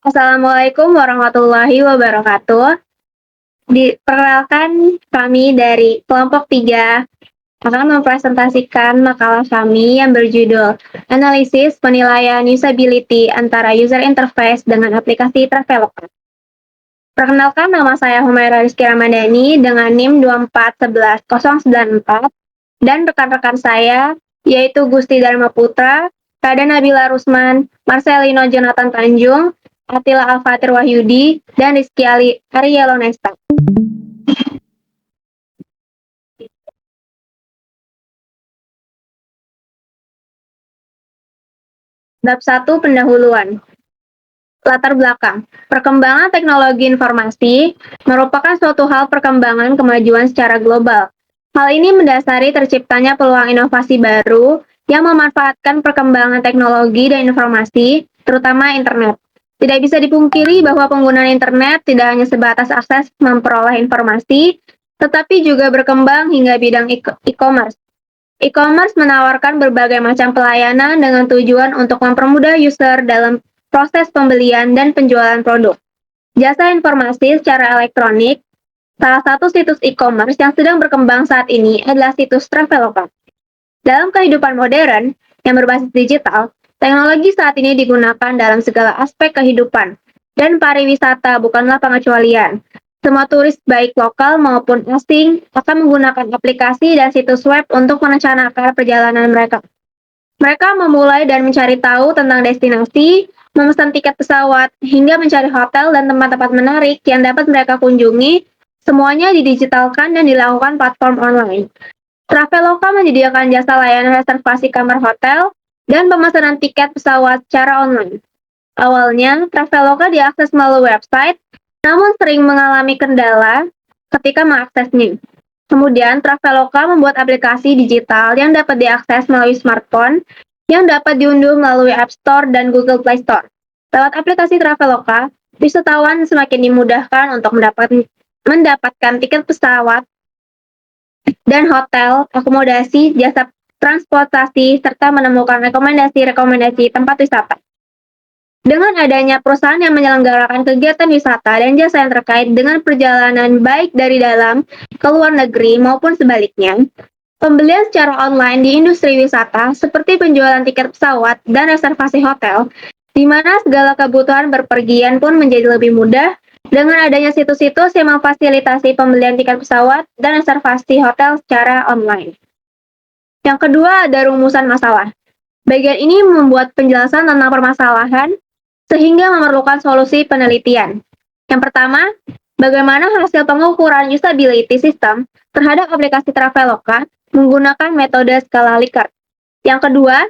Assalamualaikum warahmatullahi wabarakatuh. Diperkenalkan kami dari kelompok 3 akan mempresentasikan makalah kami yang berjudul Analisis Penilaian Usability antara User Interface dengan aplikasi Traveloka. Perkenalkan, nama saya Humaira Rizky Ramadhani dengan NIM 2411094 dan rekan-rekan saya yaitu Gusti Dharma Putra, Rada Nabila Rusman, Marcelino Jonathan Tanjung, Attila Alfatir Wahyudi, dan Rizky Arya Lonesta. Bab 1, Pendahuluan. Latar belakang. Perkembangan teknologi informasi merupakan suatu hal perkembangan kemajuan secara global. Hal ini mendasari terciptanya peluang inovasi baru yang memanfaatkan perkembangan teknologi dan informasi, terutama internet. Tidak bisa dipungkiri bahwa penggunaan internet tidak hanya sebatas akses memperoleh informasi, tetapi juga berkembang hingga bidang e-commerce. E-commerce menawarkan berbagai macam pelayanan dengan tujuan untuk mempermudah user dalam proses pembelian dan penjualan produk. Jasa informasi secara elektronik, salah satu situs e-commerce yang sedang berkembang saat ini adalah situs Traveloka. Dalam kehidupan modern yang berbasis digital, teknologi saat ini digunakan dalam segala aspek kehidupan, dan pariwisata bukanlah pengecualian. Semua turis baik lokal maupun asing akan menggunakan aplikasi dan situs web untuk merencanakan perjalanan mereka. Mereka memulai dan mencari tahu tentang destinasi, memesan tiket pesawat, hingga mencari hotel dan tempat-tempat menarik yang dapat mereka kunjungi, semuanya didigitalkan dan dilakukan platform online. Traveloka menyediakan jasa layanan reservasi kamar hotel dan pemesanan tiket pesawat secara online. Awalnya, Traveloka diakses melalui website, namun sering mengalami kendala ketika mengaksesnya. Kemudian, Traveloka membuat aplikasi digital yang dapat diakses melalui smartphone, yang dapat diunduh melalui App Store dan Google Play Store. Lewat aplikasi Traveloka, wisatawan semakin dimudahkan untuk mendapatkan tiket pesawat dan hotel, akomodasi, jasa transportasi, serta menemukan rekomendasi-rekomendasi tempat wisata. Dengan adanya perusahaan yang menyelenggarakan kegiatan wisata dan jasa yang terkait dengan perjalanan baik dari dalam ke luar negeri maupun sebaliknya, pembelian secara online di industri wisata seperti penjualan tiket pesawat dan reservasi hotel, di mana segala kebutuhan berpergian pun menjadi lebih mudah dengan adanya situs-situs yang memfasilitasi pembelian tiket pesawat dan reservasi hotel secara online. Yang kedua, ada rumusan masalah. Bagian ini membuat penjelasan tentang permasalahan sehingga memerlukan solusi penelitian. Yang pertama, bagaimana hasil pengukuran usability system terhadap aplikasi Traveloka menggunakan metode skala Likert. Yang kedua,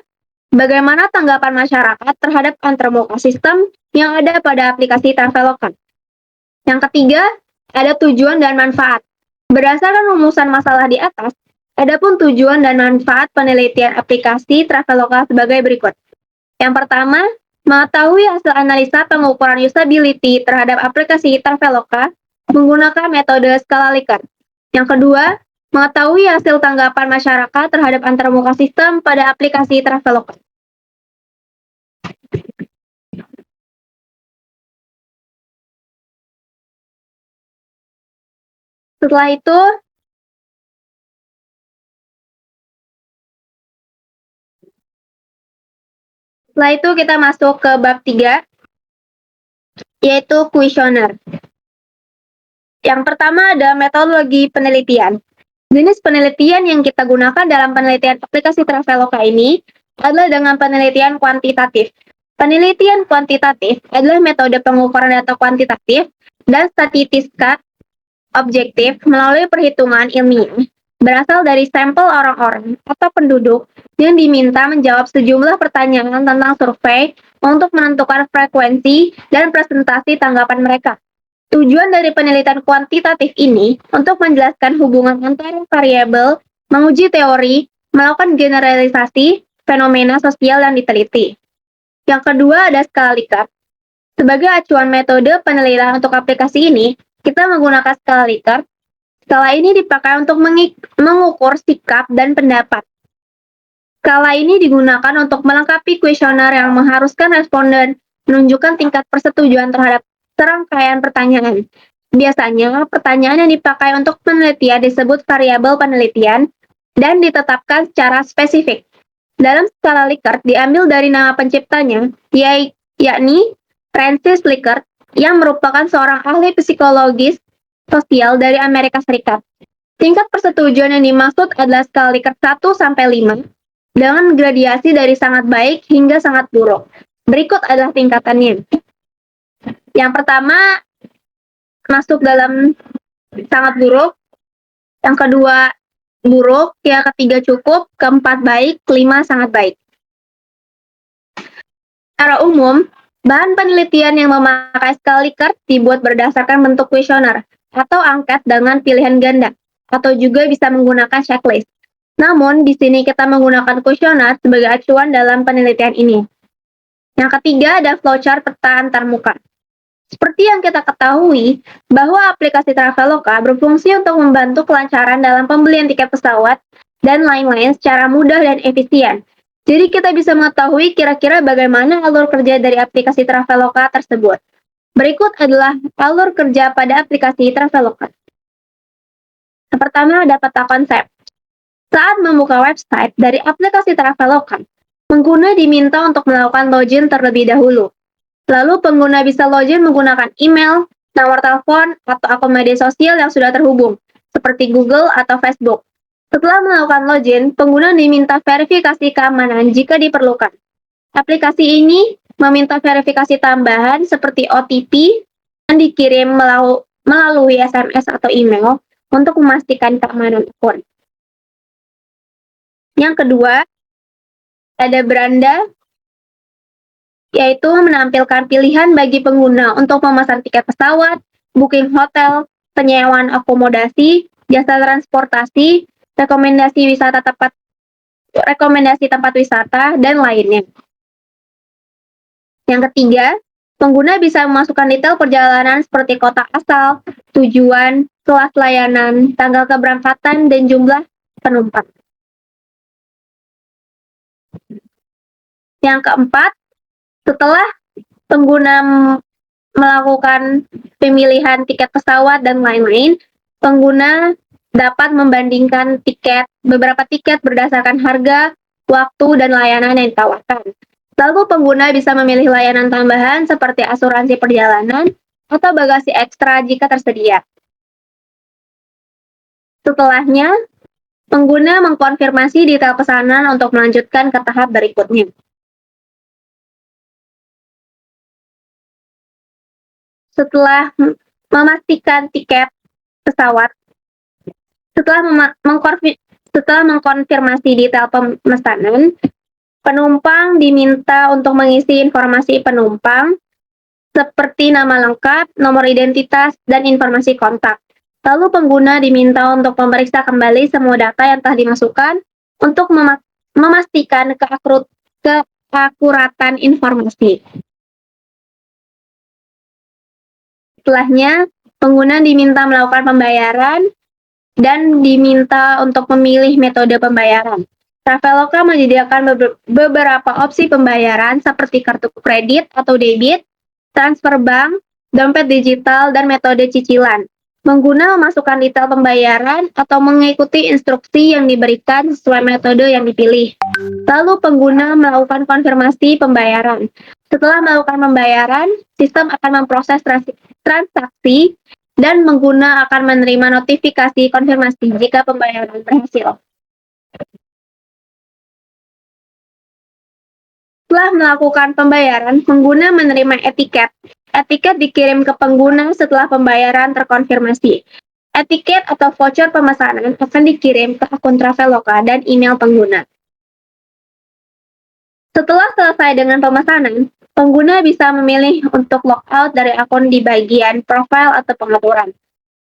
bagaimana tanggapan masyarakat terhadap antarmuka sistem yang ada pada aplikasi Traveloka. Yang ketiga, ada tujuan dan manfaat. Berdasarkan rumusan masalah di atas, adapun tujuan dan manfaat penelitian aplikasi Traveloka sebagai berikut. Yang pertama, mengetahui hasil analisa pengukuran usability terhadap aplikasi Traveloka menggunakan metode skala Likert. Yang kedua, mengetahui hasil tanggapan masyarakat terhadap antarmuka sistem pada aplikasi Traveloka. Setelah itu kita masuk ke bab 3, yaitu kuesioner. Yang pertama ada metodologi penelitian. Jenis penelitian yang kita gunakan dalam penelitian aplikasi Traveloka ini adalah dengan penelitian kuantitatif. Penelitian kuantitatif adalah metode pengukuran data kuantitatif dan statistika objektif melalui perhitungan ilmiah berasal dari sampel orang-orang atau penduduk yang diminta menjawab sejumlah pertanyaan tentang survei untuk menentukan frekuensi dan presentasi tanggapan mereka. Tujuan dari penelitian kuantitatif ini untuk menjelaskan hubungan antara variabel, menguji teori, melakukan generalisasi fenomena sosial yang diteliti. Yang kedua ada skala Likert. Sebagai acuan metode penelitian untuk aplikasi ini, kita menggunakan skala Likert. Skala ini dipakai untuk mengukur sikap dan pendapat. Skala ini digunakan untuk melengkapi kuesioner yang mengharuskan responden menunjukkan tingkat persetujuan terhadap serangkaian pertanyaan. Biasanya, pertanyaan yang dipakai untuk penelitian disebut variabel penelitian dan ditetapkan secara spesifik. Dalam skala Likert diambil dari nama penciptanya, yakni Francis Likert, yang merupakan seorang ahli psikologis sosial dari Amerika Serikat. Tingkat persetujuan yang dimaksud adalah skala Likert 1 sampai 5 dengan gradiasi dari sangat baik hingga sangat buruk. Berikut adalah tingkatannya. Yang pertama masuk dalam sangat buruk, yang kedua buruk, yang ketiga cukup, keempat baik, kelima sangat baik. Secara umum, bahan penelitian yang memakai skala Likert dibuat berdasarkan bentuk kuesioner atau angket dengan pilihan ganda, atau juga bisa menggunakan checklist. Namun, di sini kita menggunakan kuesioner sebagai acuan dalam penelitian ini. Yang ketiga ada flowchart peta antarmuka. Seperti yang kita ketahui, bahwa aplikasi Traveloka berfungsi untuk membantu kelancaran dalam pembelian tiket pesawat dan lain-lain secara mudah dan efisien. Jadi kita bisa mengetahui kira-kira bagaimana alur kerja dari aplikasi Traveloka tersebut. Berikut adalah alur kerja pada aplikasi Traveloka. Yang pertama ada peta konsep. Saat membuka website dari aplikasi Traveloka, pengguna diminta untuk melakukan login terlebih dahulu. Lalu pengguna bisa login menggunakan email, nomor telepon, atau akun media sosial yang sudah terhubung, seperti Google atau Facebook. Setelah melakukan login, pengguna diminta verifikasi keamanan jika diperlukan. Aplikasi ini meminta verifikasi tambahan seperti OTP yang dikirim melalui SMS atau email untuk memastikan keamanan akun. Yang kedua, ada beranda, yaitu menampilkan pilihan bagi pengguna untuk memesan tiket pesawat, booking hotel, penyewaan akomodasi, jasa transportasi, rekomendasi tempat wisata, dan lainnya. Yang ketiga, pengguna bisa memasukkan detail perjalanan seperti kota asal, tujuan, kelas layanan, tanggal keberangkatan, dan jumlah penumpang. Yang keempat, setelah pengguna melakukan pemilihan tiket pesawat dan lain-lain, pengguna dapat membandingkan beberapa tiket berdasarkan harga, waktu, dan layanan yang ditawarkan. Lalu pengguna bisa memilih layanan tambahan seperti asuransi perjalanan atau bagasi ekstra jika tersedia. Setelahnya, pengguna mengkonfirmasi detail pesanan untuk melanjutkan ke tahap berikutnya. Setelah memastikan tiket pesawat, setelah mengkonfirmasi detail pemesanan, penumpang diminta untuk mengisi informasi penumpang seperti nama lengkap, nomor identitas, dan informasi kontak. Lalu pengguna diminta untuk memeriksa kembali semua data yang telah dimasukkan untuk memastikan keakuratan informasi. Setelahnya, pengguna diminta melakukan pembayaran dan diminta untuk memilih metode pembayaran. Traveloka menyediakan beberapa opsi pembayaran seperti kartu kredit atau debit, transfer bank, dompet digital, dan metode cicilan. Pengguna memasukkan detail pembayaran atau mengikuti instruksi yang diberikan sesuai metode yang dipilih. Lalu pengguna melakukan konfirmasi pembayaran. Setelah melakukan pembayaran, sistem akan memproses transaksi dan pengguna akan menerima notifikasi konfirmasi jika pembayaran berhasil. Setelah melakukan pembayaran, pengguna menerima etiket. Etiket dikirim ke pengguna setelah pembayaran terkonfirmasi. Etiket atau voucher pemesanan akan dikirim ke akun Traveloka dan email pengguna. Setelah selesai dengan pemesanan, pengguna bisa memilih untuk logout dari akun di bagian profil atau pengaturan.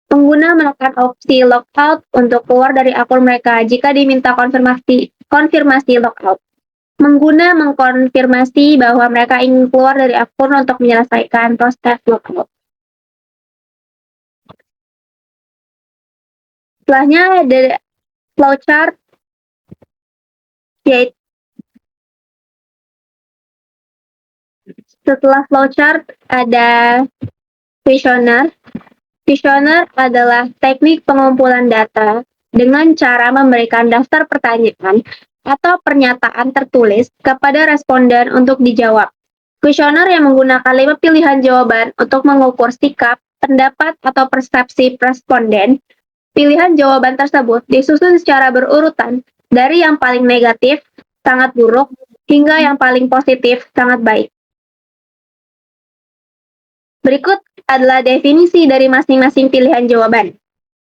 Pengguna menekan opsi logout untuk keluar dari akun mereka jika diminta konfirmasi logout. Pengguna mengkonfirmasi bahwa mereka ingin keluar dari akun untuk menyelesaikan proses logout. Setelahnya ada flowchart, yaitu Setelah flowchart ada questionnaire. Questionnaire adalah teknik pengumpulan data dengan cara memberikan daftar pertanyaan atau pernyataan tertulis kepada responden untuk dijawab. Kuesioner yang menggunakan 5 pilihan jawaban untuk mengukur sikap, pendapat, atau persepsi responden. Pilihan jawaban tersebut disusun secara berurutan dari yang paling negatif, sangat buruk, hingga yang paling positif, sangat baik. Berikut adalah definisi dari masing-masing pilihan jawaban.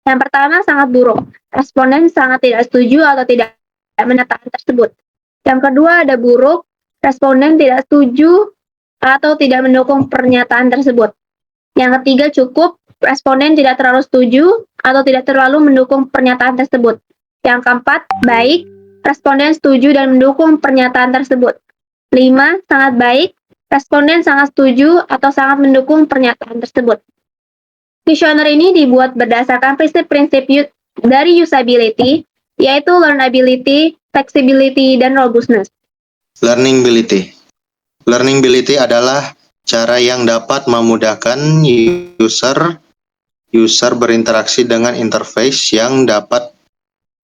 Yang pertama, sangat buruk. Responden sangat tidak setuju atau tidak menyatakan tersebut. Yang kedua, ada buruk. Responden tidak setuju atau tidak mendukung pernyataan tersebut. Yang ketiga, cukup. Responden tidak terlalu setuju atau tidak terlalu mendukung pernyataan tersebut. Yang keempat, baik. Responden setuju dan mendukung pernyataan tersebut. 5, sangat baik. Responden sangat setuju atau sangat mendukung pernyataan tersebut. Kuesioner ini dibuat berdasarkan prinsip-prinsip dari usability, yaitu learnability, flexibility, dan robustness. Learnability. Learnability adalah cara yang dapat memudahkan user berinteraksi dengan interface yang dapat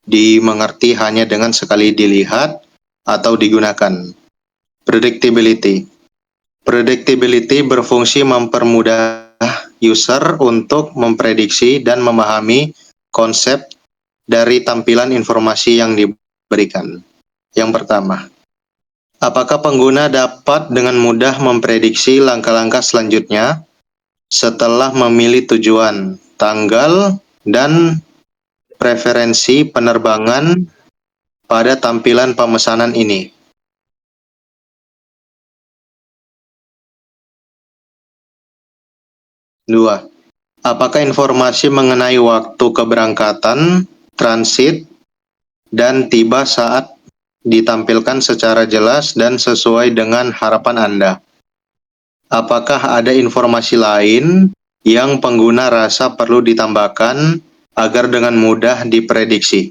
dimengerti hanya dengan sekali dilihat atau digunakan. Predictability. Predictability berfungsi mempermudah user untuk memprediksi dan memahami konsep dari tampilan informasi yang diberikan. Yang pertama, apakah pengguna dapat dengan mudah memprediksi langkah-langkah selanjutnya setelah memilih tujuan, tanggal, dan preferensi penerbangan pada tampilan pemesanan ini? Dua, apakah informasi mengenai waktu keberangkatan, transit, dan tiba saat ditampilkan secara jelas dan sesuai dengan harapan Anda? Apakah ada informasi lain yang pengguna rasa perlu ditambahkan agar dengan mudah diprediksi?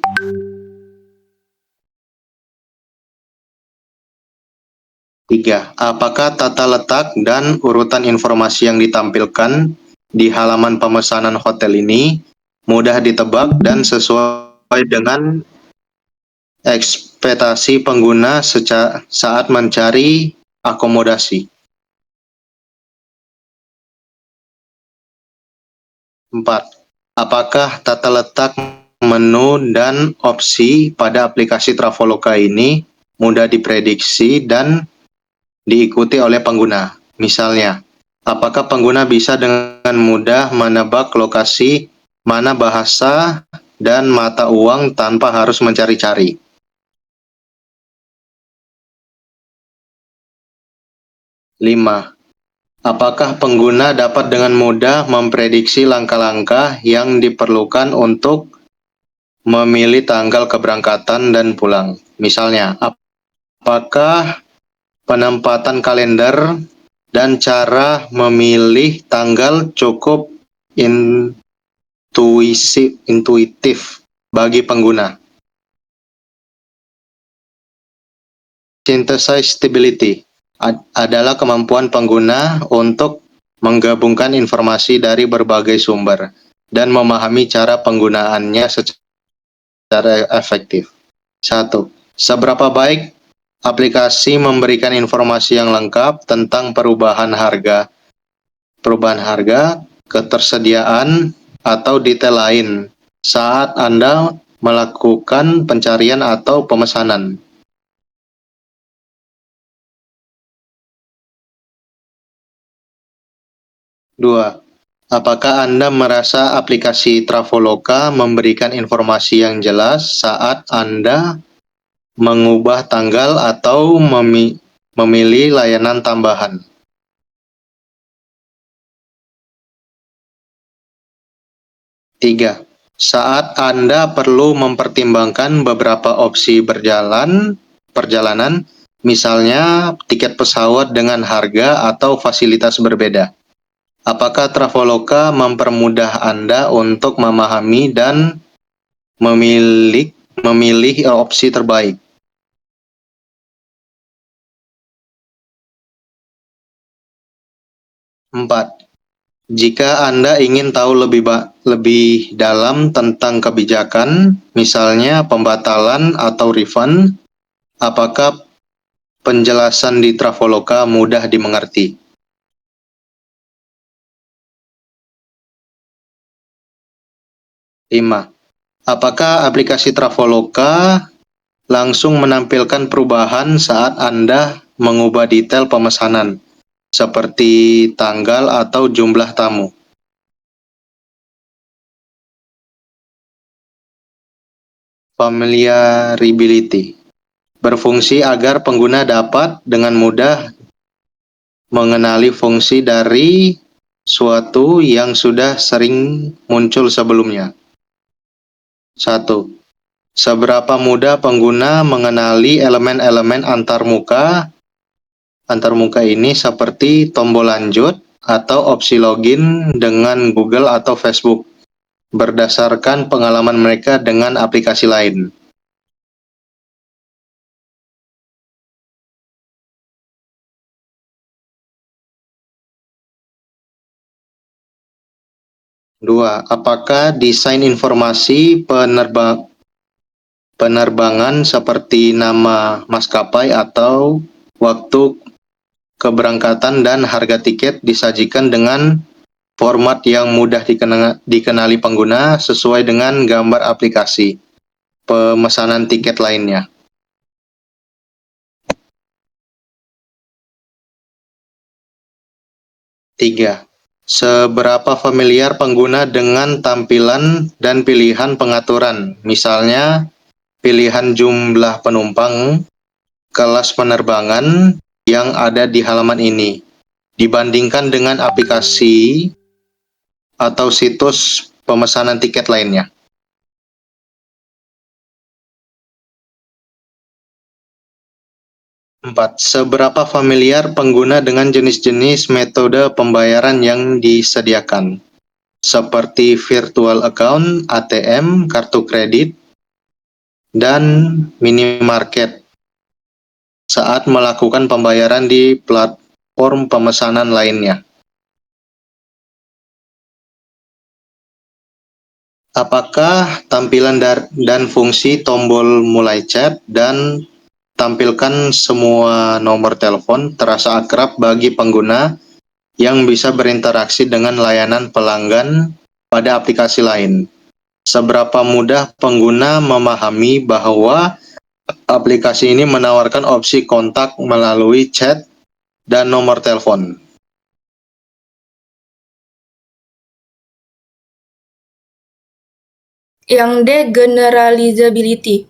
Tiga, apakah tata letak dan urutan informasi yang ditampilkan di halaman pemesanan hotel ini mudah ditebak dan sesuai dengan ekspektasi pengguna saat mencari akomodasi? 4. Apakah tata letak menu dan opsi pada aplikasi Traveloka ini mudah diprediksi dan diikuti oleh pengguna? Misalnya, apakah pengguna bisa dengan mudah menebak lokasi mana bahasa dan mata uang tanpa harus mencari-cari? 5. Apakah pengguna dapat dengan mudah memprediksi langkah-langkah yang diperlukan untuk memilih tanggal keberangkatan dan pulang? Misalnya, apakah penempatan kalender dan cara memilih tanggal cukup intuitif bagi pengguna? Synthesizability adalah kemampuan pengguna untuk menggabungkan informasi dari berbagai sumber dan memahami cara penggunaannya secara efektif. 1. Seberapa baik aplikasi memberikan informasi yang lengkap tentang perubahan harga, ketersediaan, atau detail lain saat Anda melakukan pencarian atau pemesanan? 2. Apakah Anda merasa aplikasi Traveloka memberikan informasi yang jelas saat Anda mengubah tanggal atau memilih layanan tambahan? 3. Saat Anda perlu mempertimbangkan beberapa opsi perjalanan, misalnya tiket pesawat dengan harga atau fasilitas berbeda, apakah Traveloka mempermudah Anda untuk memahami dan memilih opsi terbaik? 4. Jika Anda ingin tahu lebih dalam tentang kebijakan, misalnya pembatalan atau refund, apakah penjelasan di Traveloka mudah dimengerti? 5. Apakah aplikasi Traveloka langsung menampilkan perubahan saat Anda mengubah detail pemesanan, seperti tanggal atau jumlah tamu? Familiarity berfungsi agar pengguna dapat dengan mudah mengenali fungsi dari suatu yang sudah sering muncul sebelumnya. 1. Seberapa mudah pengguna mengenali elemen-elemen antarmuka ini seperti tombol lanjut atau opsi login dengan Google atau Facebook berdasarkan pengalaman mereka dengan aplikasi lain. 2. Apakah desain informasi penerbangan seperti nama maskapai atau waktu keberangkatan dan harga tiket disajikan dengan format yang mudah dikenali pengguna sesuai dengan gambar aplikasi pemesanan tiket lainnya? 3. Seberapa familiar pengguna dengan tampilan dan pilihan pengaturan, misalnya pilihan jumlah penumpang, kelas penerbangan yang ada di halaman ini, dibandingkan dengan aplikasi atau situs pemesanan tiket lainnya? 4. Seberapa familiar pengguna dengan jenis-jenis metode pembayaran yang disediakan, seperti virtual account, ATM, kartu kredit, dan minimarket saat melakukan pembayaran di platform pemesanan lainnya? Apakah tampilan dan fungsi tombol mulai chat dan tampilkan semua nomor telepon terasa akrab bagi pengguna yang bisa berinteraksi dengan layanan pelanggan pada aplikasi lain? Seberapa mudah pengguna memahami bahwa aplikasi ini menawarkan opsi kontak melalui chat dan nomor telepon? Yang D. Generalizability.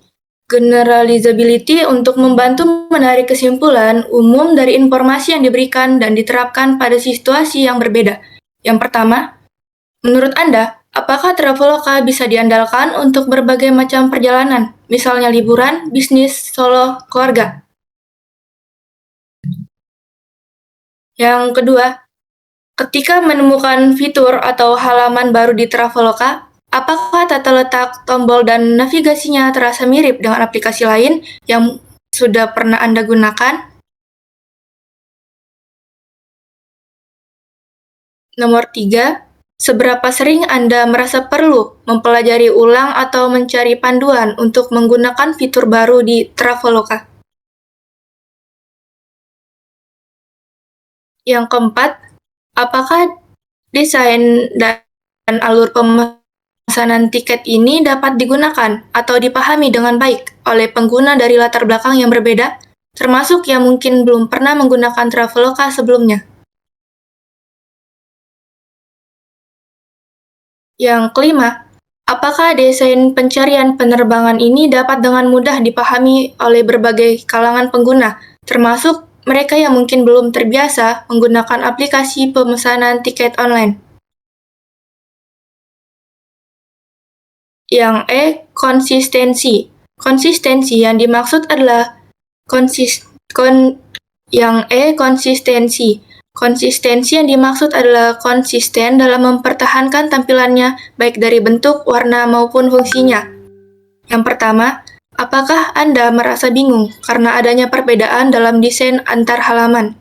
Generalizability untuk membantu menarik kesimpulan umum dari informasi yang diberikan dan diterapkan pada situasi yang berbeda. Yang pertama, menurut Anda, apakah Traveloka bisa diandalkan untuk berbagai macam perjalanan, misalnya liburan, bisnis, solo, keluarga? Yang kedua, ketika menemukan fitur atau halaman baru di Traveloka, apakah tata letak, tombol, dan navigasinya terasa mirip dengan aplikasi lain yang sudah pernah Anda gunakan? Nomor 3, seberapa sering Anda merasa perlu mempelajari ulang atau mencari panduan untuk menggunakan fitur baru di Traveloka? Yang keempat, apakah desain dan alur pemesanan tiket ini dapat digunakan atau dipahami dengan baik oleh pengguna dari latar belakang yang berbeda, termasuk yang mungkin belum pernah menggunakan Traveloka sebelumnya? Yang kelima, apakah desain pencarian penerbangan ini dapat dengan mudah dipahami oleh berbagai kalangan pengguna, termasuk mereka yang mungkin belum terbiasa menggunakan aplikasi pemesanan tiket online? Yang E, konsistensi. Konsistensi yang dimaksud adalah konsistensi. Konsistensi yang dimaksud adalah konsisten dalam mempertahankan tampilannya baik dari bentuk, warna, maupun fungsinya. Yang pertama, apakah Anda merasa bingung karena adanya perbedaan dalam desain antar halaman?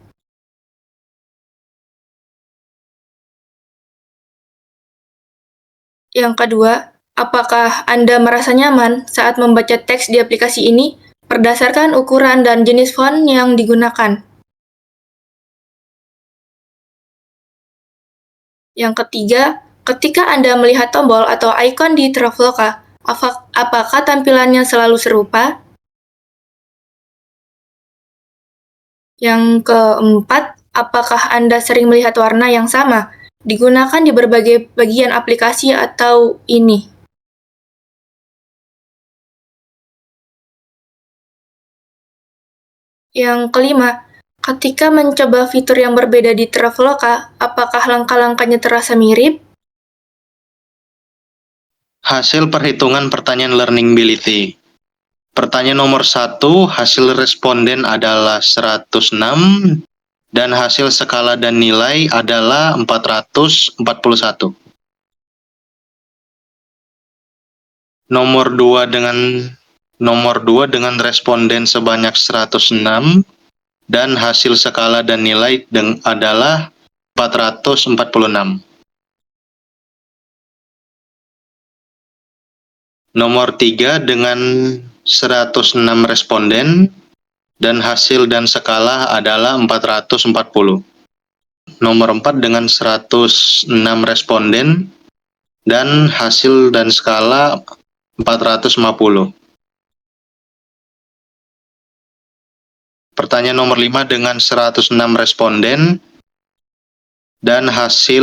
Yang kedua, apakah Anda merasa nyaman saat membaca teks di aplikasi ini berdasarkan ukuran dan jenis font yang digunakan? Yang ketiga, ketika Anda melihat tombol atau ikon di Traveloka, apakah tampilannya selalu serupa? Yang keempat, apakah Anda sering melihat warna yang sama digunakan di berbagai bagian aplikasi atau ini? Yang kelima, ketika mencoba fitur yang berbeda di Traveloka, apakah langkah-langkahnya terasa mirip? Hasil perhitungan pertanyaan learningbility. Pertanyaan nomor 1, hasil responden adalah 106 dan hasil skala dan nilai adalah 441. Nomor 2 dengan responden sebanyak 106 dan hasil skala dan nilai adalah 446. Nomor 3 dengan 106 responden dan hasil dan skala adalah 440. Nomor 4 dengan 106 responden dan hasil dan skala 450. Pertanyaan nomor 5 dengan 106 responden dan hasil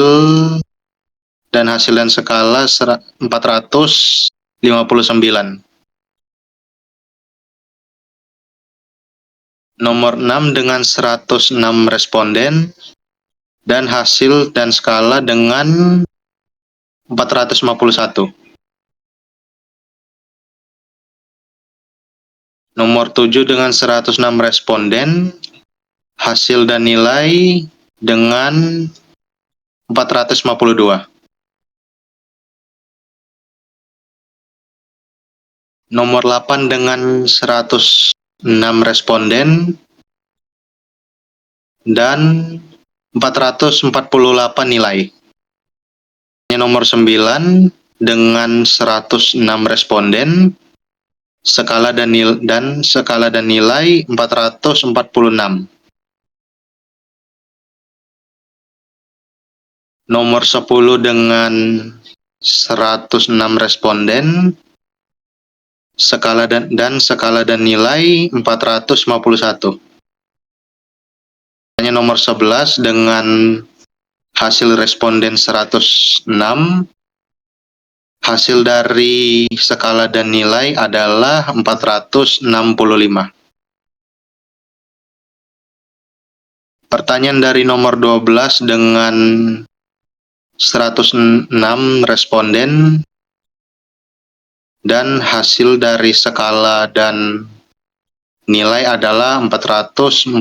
dan skala 459. Nomor 6 dengan 106 responden dan hasil dan skala dengan 451. Nomor 7 dengan 106 responden, hasil dan nilai dengan 452. Nomor 8 dengan 106 responden dan 448 nilai. Nomor 9 dengan 106 responden, skala dan nilai 446. Nomor 10 dengan 106 responden, skala dan nilai 451. Nomor 11 dengan hasil responden 106, hasil dari skala dan nilai adalah 465. Pertanyaan dari nomor 12 dengan 106 responden dan hasil dari skala dan nilai adalah 449.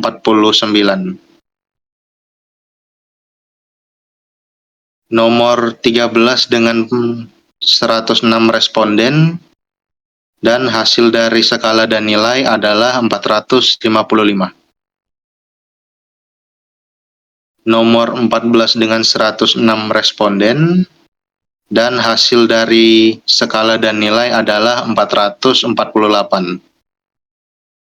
Nomor 13 dengan 106 responden dan hasil dari skala dan nilai adalah 455. Nomor 14 dengan 106 responden dan hasil dari skala dan nilai adalah 448.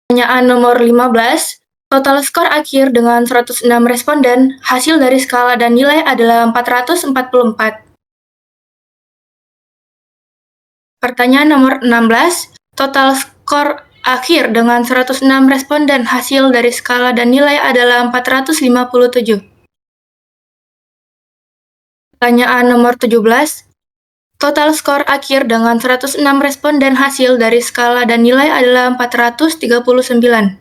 Pertanyaan nomor 15, total skor akhir dengan 106 responden, hasil dari skala dan nilai adalah 444. Pertanyaan nomor 16, total skor akhir dengan 106 responden, hasil dari skala dan nilai adalah 457. Pertanyaan nomor 17, total skor akhir dengan 106 responden, hasil dari skala dan nilai adalah 439.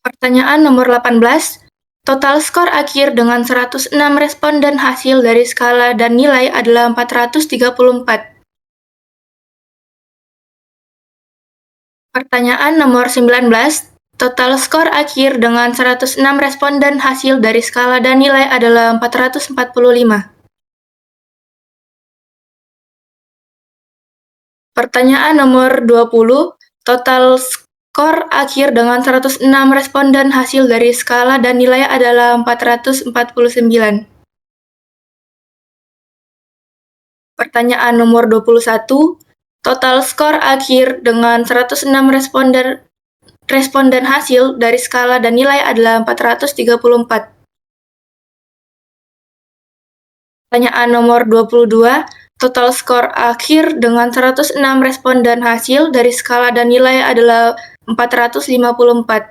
Pertanyaan nomor 18, total skor akhir dengan 106 responden, hasil dari skala dan nilai adalah 434. Pertanyaan nomor 19, total skor akhir dengan 106 responden, hasil dari skala dan nilai adalah 445. Pertanyaan nomor 20, total skor akhir dengan 106 responden, hasil dari skala dan nilai adalah 449. Pertanyaan nomor 21, total skor akhir dengan 106 responden hasil dari skala dan nilai adalah 434. Pertanyaan nomor 22, total skor akhir dengan 106 responden hasil dari skala dan nilai adalah 454.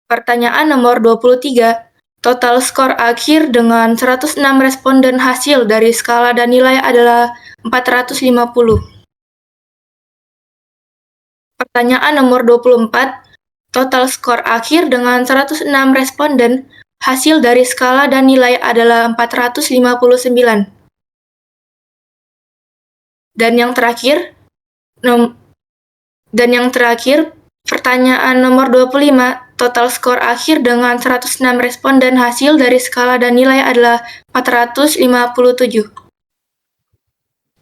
Pertanyaan nomor 23, total skor akhir dengan 106 responden hasil dari skala dan nilai adalah 450. Pertanyaan nomor 24, total skor akhir dengan 106 responden hasil dari skala dan nilai adalah 459. Dan yang terakhir, pertanyaan nomor 25, total skor akhir dengan 106 responden hasil dari skala dan nilai adalah 457.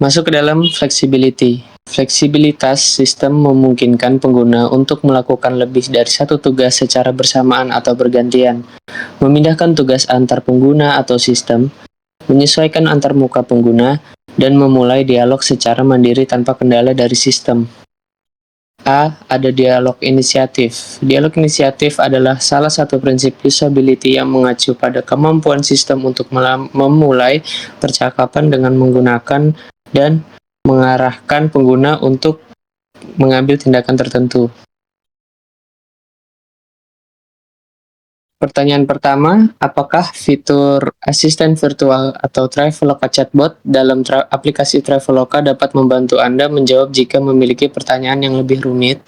Masuk ke dalam flexibility. Fleksibilitas sistem memungkinkan pengguna untuk melakukan lebih dari satu tugas secara bersamaan atau bergantian, memindahkan tugas antar pengguna atau sistem, menyesuaikan antar muka pengguna, dan memulai dialog secara mandiri tanpa kendala dari sistem. A. Ada dialog inisiatif. Dialog inisiatif adalah salah satu prinsip usability yang mengacu pada kemampuan sistem untuk memulai percakapan dengan menggunakan dan mengarahkan pengguna untuk mengambil tindakan tertentu. Pertanyaan pertama, apakah fitur asisten virtual atau Traveloka chatbot dalam aplikasi Traveloka dapat membantu Anda menjawab jika memiliki pertanyaan yang lebih rumit?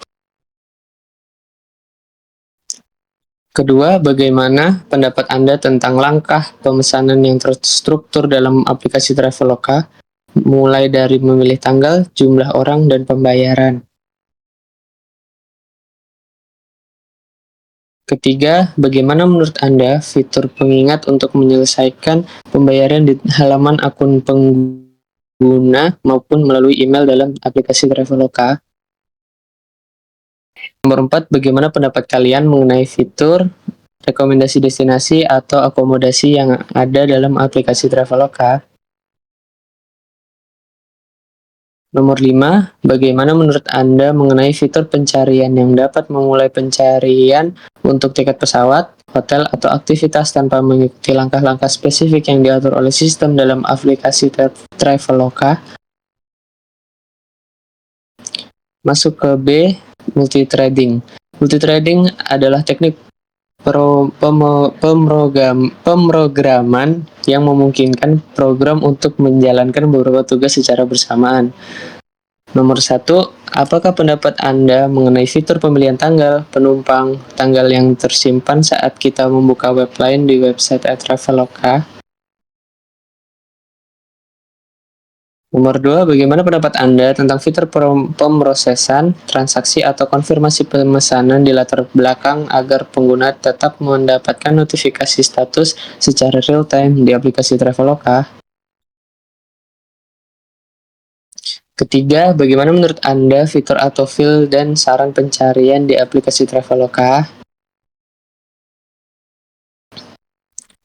Kedua, bagaimana pendapat Anda tentang langkah pemesanan yang terstruktur dalam aplikasi Traveloka, mulai dari memilih tanggal, jumlah orang, dan pembayaran? Ketiga, bagaimana menurut Anda fitur pengingat untuk menyelesaikan pembayaran di halaman akun pengguna maupun melalui email dalam aplikasi Traveloka? Nomor 4, bagaimana pendapat kalian mengenai fitur rekomendasi destinasi atau akomodasi yang ada dalam aplikasi Traveloka? Nomor 5, bagaimana menurut Anda mengenai fitur pencarian yang dapat memulai pencarian untuk tiket pesawat, hotel, atau aktivitas tanpa mengikuti langkah-langkah spesifik yang diatur oleh sistem dalam aplikasi Traveloka? Masuk ke B, multithreading. Multithreading adalah teknik pemrograman yang memungkinkan program untuk menjalankan beberapa tugas secara bersamaan. Nomor 1, apakah pendapat Anda mengenai fitur pemilihan tanggal penumpang, tanggal yang tersimpan saat kita membuka web lain di website Traveloka? Nomor 2, bagaimana pendapat Anda tentang fitur pemrosesan transaksi atau konfirmasi pemesanan di latar belakang agar pengguna tetap mendapatkan notifikasi status secara real-time di aplikasi Traveloka? Ketiga, bagaimana menurut Anda fitur autofill dan saran pencarian di aplikasi Traveloka?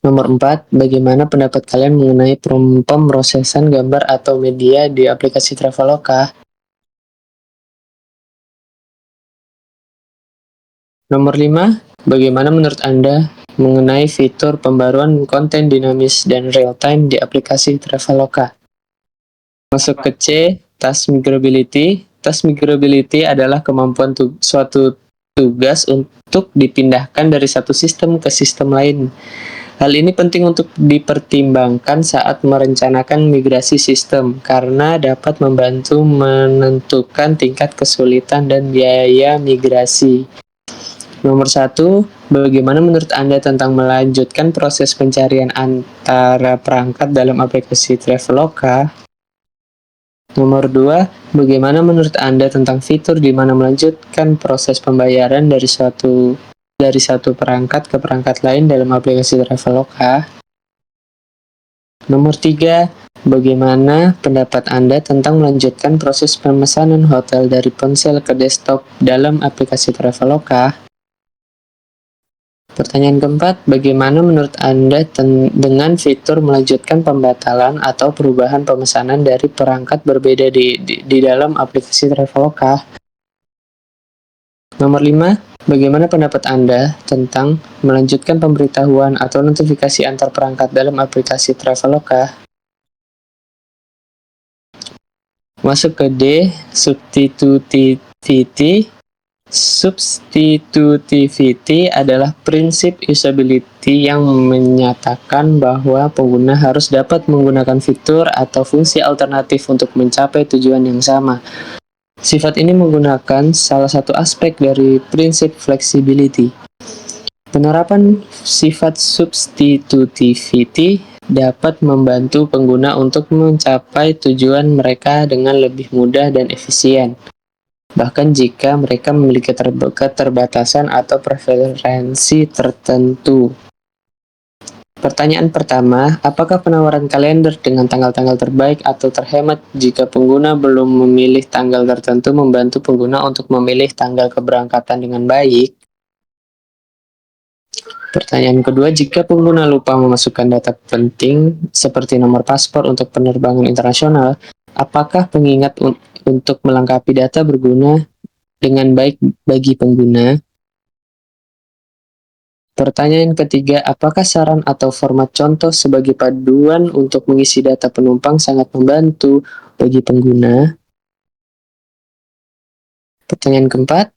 Nomor 4, bagaimana pendapat kalian mengenai pemrosesan gambar atau media di aplikasi Traveloka? Nomor 5, bagaimana menurut Anda mengenai fitur pembaruan konten dinamis dan real-time di aplikasi Traveloka? Masuk ke C, task migrability. Task migrability adalah kemampuan suatu tugas untuk dipindahkan dari satu sistem ke sistem lain. Hal ini penting untuk dipertimbangkan saat merencanakan migrasi sistem, karena dapat membantu menentukan tingkat kesulitan dan biaya migrasi. Nomor 1, bagaimana menurut Anda tentang melanjutkan proses pencarian antara perangkat dalam aplikasi Traveloka? Nomor 2, bagaimana menurut Anda tentang fitur di mana melanjutkan proses pembayaran dari satu perangkat ke perangkat lain dalam aplikasi Traveloka? Nomor 3, bagaimana pendapat Anda tentang melanjutkan proses pemesanan hotel dari ponsel ke desktop dalam aplikasi Traveloka? Pertanyaan keempat, bagaimana menurut Anda dengan fitur melanjutkan pembatalan atau perubahan pemesanan dari perangkat berbeda di dalam aplikasi Traveloka? Nomor 5, bagaimana pendapat Anda tentang melanjutkan pemberitahuan atau notifikasi antar perangkat dalam aplikasi Traveloka? Masuk ke D, substitutivity. Substitutivity adalah prinsip usability yang menyatakan bahwa pengguna harus dapat menggunakan fitur atau fungsi alternatif untuk mencapai tujuan yang sama. Sifat ini menggunakan salah satu aspek dari prinsip flexibility. Penerapan sifat substitutivity dapat membantu pengguna untuk mencapai tujuan mereka dengan lebih mudah dan efisien, bahkan jika mereka memiliki keterbatasan atau preferensi tertentu. Pertanyaan pertama, apakah penawaran kalender dengan tanggal-tanggal terbaik atau terhemat jika pengguna belum memilih tanggal tertentu membantu pengguna untuk memilih tanggal keberangkatan dengan baik? Pertanyaan kedua, jika pengguna lupa memasukkan data penting seperti nomor paspor untuk penerbangan internasional, apakah pengingat untuk melengkapi data berguna dengan baik bagi pengguna? Pertanyaan ketiga, apakah saran atau format contoh sebagai panduan untuk mengisi data penumpang sangat membantu bagi pengguna? Pertanyaan keempat,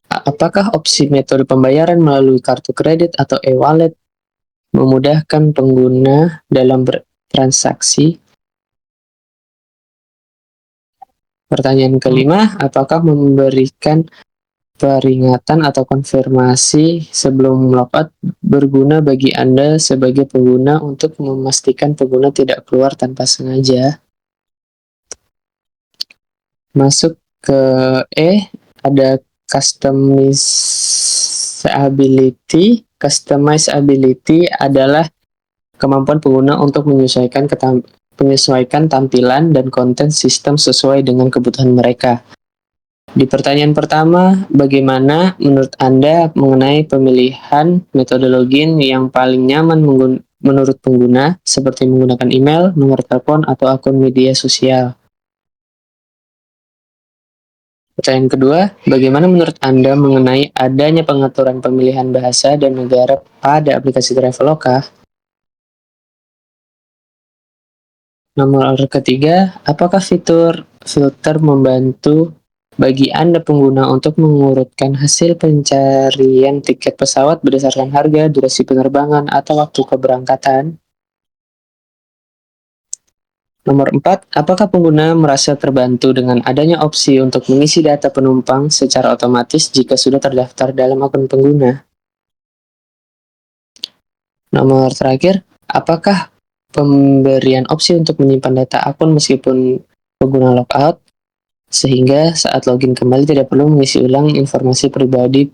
apakah opsi metode pembayaran melalui kartu kredit atau e-wallet memudahkan pengguna dalam bertransaksi? Pertanyaan kelima, apakah memberikan peringatan atau konfirmasi sebelum logout berguna bagi Anda sebagai pengguna untuk memastikan pengguna tidak keluar tanpa sengaja? Masuk ke E, ada customizability. Customizability adalah kemampuan pengguna untuk menyesuaikan tampilan dan konten sistem sesuai dengan kebutuhan mereka. Di pertanyaan pertama, bagaimana menurut Anda mengenai pemilihan metode login yang paling nyaman menurut pengguna, seperti menggunakan email, nomor telepon, atau akun media sosial? Pertanyaan kedua, bagaimana menurut Anda mengenai adanya pengaturan pemilihan bahasa dan negara pada aplikasi Traveloka? Nomor ketiga, apakah fitur filter membantu bagi Anda pengguna untuk mengurutkan hasil pencarian tiket pesawat berdasarkan harga, durasi penerbangan, atau waktu keberangkatan? Nomor 4, apakah pengguna merasa terbantu dengan adanya opsi untuk mengisi data penumpang secara otomatis jika sudah terdaftar dalam akun pengguna? Nomor terakhir, apakah pemberian opsi untuk menyimpan data akun meskipun pengguna logout, sehingga saat login kembali tidak perlu mengisi ulang informasi pribadi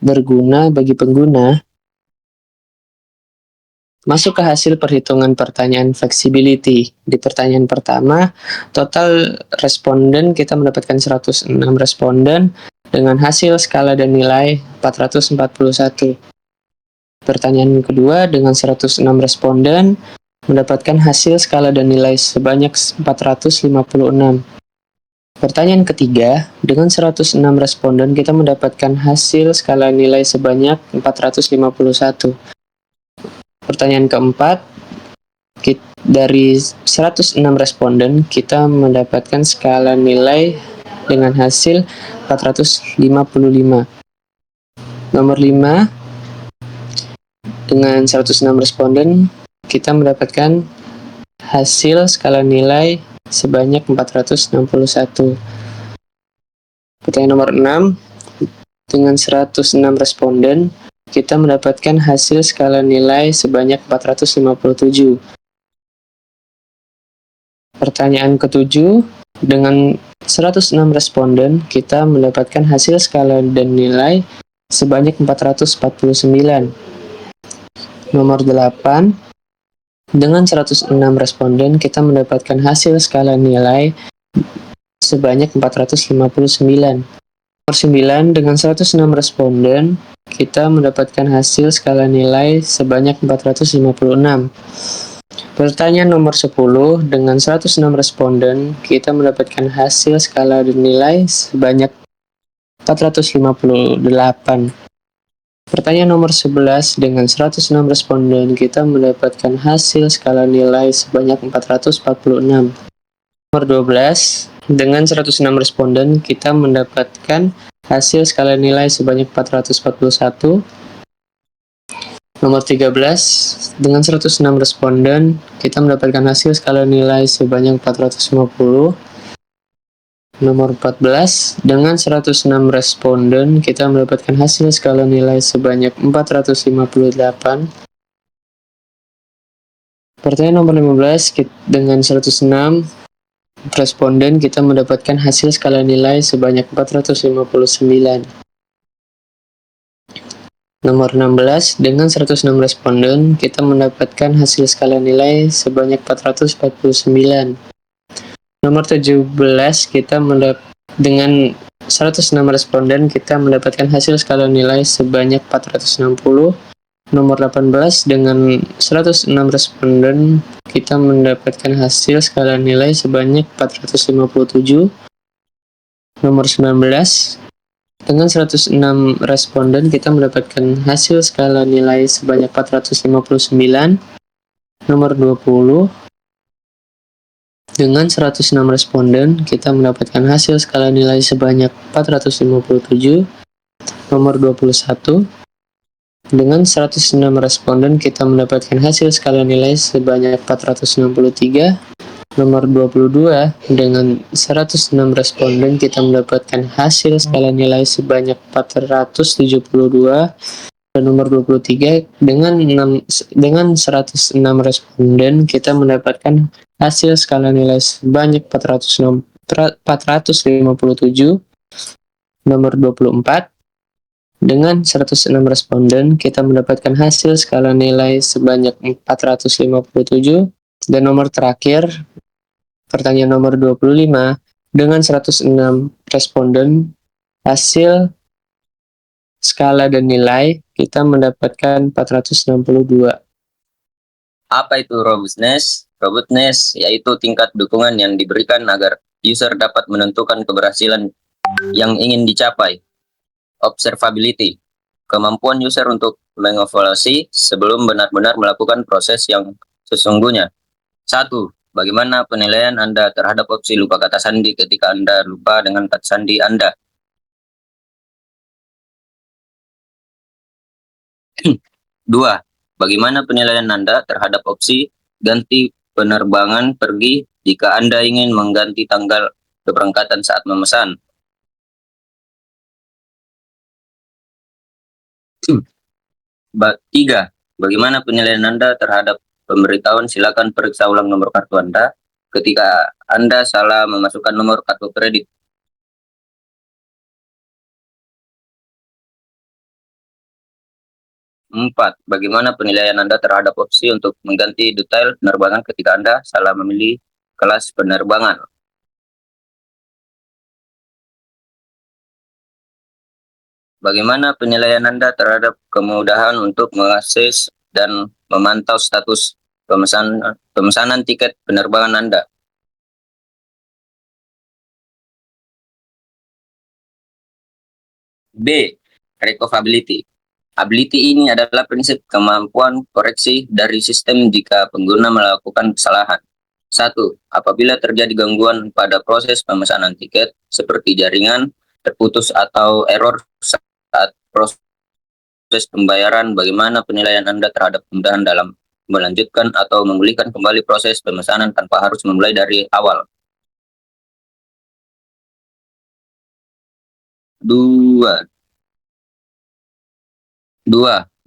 berguna bagi pengguna? Masuk ke hasil perhitungan pertanyaan flexibility. Di pertanyaan pertama, total responden kita mendapatkan 106 responden dengan hasil skala dan nilai 441. Pertanyaan kedua, dengan 106 responden mendapatkan hasil skala dan nilai sebanyak 456. Pertanyaan ketiga, dengan 106 responden kita mendapatkan hasil skala nilai sebanyak 451. Pertanyaan keempat, dari 106 responden kita mendapatkan skala nilai dengan hasil 455. Nomor 5, dengan 106 responden kita mendapatkan hasil skala nilai sebanyak 461. Pertanyaan nomor 6, dengan 106 responden kita mendapatkan hasil skala nilai sebanyak 457. Pertanyaan ketujuh, dengan 106 responden kita mendapatkan hasil skala dan nilai sebanyak 449. Nomor 8, dengan 106 responden kita mendapatkan hasil skala nilai sebanyak 459. Nomor 9, dengan 106 responden kita mendapatkan hasil skala nilai sebanyak 456. Pertanyaan nomor 10, dengan 106 responden, kita mendapatkan hasil skala nilai sebanyak 458. Pertanyaan nomor 11, dengan 106 responden, kita mendapatkan hasil skala nilai sebanyak 446. Nomor 12, dengan 106 responden, kita mendapatkan hasil skala nilai sebanyak 441. Nomor 13, dengan 106 responden, kita mendapatkan hasil skala nilai sebanyak 450. Nomor 14, dengan 106 responden, kita mendapatkan hasil skala nilai sebanyak 458. Pertanyaan nomor 15, dengan 106 responden, kita mendapatkan hasil skala nilai sebanyak 459. Nomor 16, dengan 106 responden, kita mendapatkan hasil skala nilai sebanyak 449. Nomor 17, dengan 106 responden, kita mendapatkan hasil skala nilai sebanyak 460. Nomor 18, dengan 106 responden, kita mendapatkan hasil skala nilai sebanyak 457. Nomor 19, dengan 106 responden, kita mendapatkan hasil skala nilai sebanyak 459. Nomor 20, dengan 106 responden, kita mendapatkan hasil skala nilai sebanyak 457. Nomor 21, dengan 106 responden, kita mendapatkan hasil skala nilai sebanyak 463. Nomor 22, dengan 106 responden, kita mendapatkan hasil skala nilai sebanyak 472. Dan nomor 23, dengan 106 responden, kita mendapatkan hasil skala nilai sebanyak 457. Nomor 24, dengan 106 responden, kita mendapatkan hasil skala nilai sebanyak 457. Dan nomor terakhir, pertanyaan nomor 25, dengan 106 responden, hasil skala dan nilai, kita mendapatkan 462. Apa itu robustness? Robustness yaitu tingkat dukungan yang diberikan agar user dapat menentukan keberhasilan yang ingin dicapai. Observability, kemampuan user untuk mengevaluasi sebelum benar-benar melakukan proses yang sesungguhnya. 1. Bagaimana penilaian Anda terhadap opsi lupa kata sandi ketika Anda lupa dengan kata sandi Anda? 2. Bagaimana penilaian Anda terhadap opsi ganti penerbangan pergi jika Anda ingin mengganti tanggal keberangkatan saat memesan? 3. Bagaimana penilaian Anda terhadap pemberitahuan silakan periksa ulang nomor kartu Anda ketika Anda salah memasukkan nomor kartu kredit? 4. Bagaimana penilaian Anda terhadap opsi untuk mengganti detail penerbangan ketika Anda salah memilih kelas penerbangan? Bagaimana penilaian Anda terhadap kemudahan untuk mengakses dan memantau status pemesanan tiket penerbangan Anda? B. Recoverability. Ability ini adalah prinsip kemampuan koreksi dari sistem jika pengguna melakukan kesalahan. 1. Apabila terjadi gangguan pada proses pemesanan tiket, seperti jaringan terputus atau error saat proses pembayaran, bagaimana penilaian Anda terhadap kemudahan dalam melanjutkan atau memulihkan kembali proses pemesanan tanpa harus memulai dari awal? 2.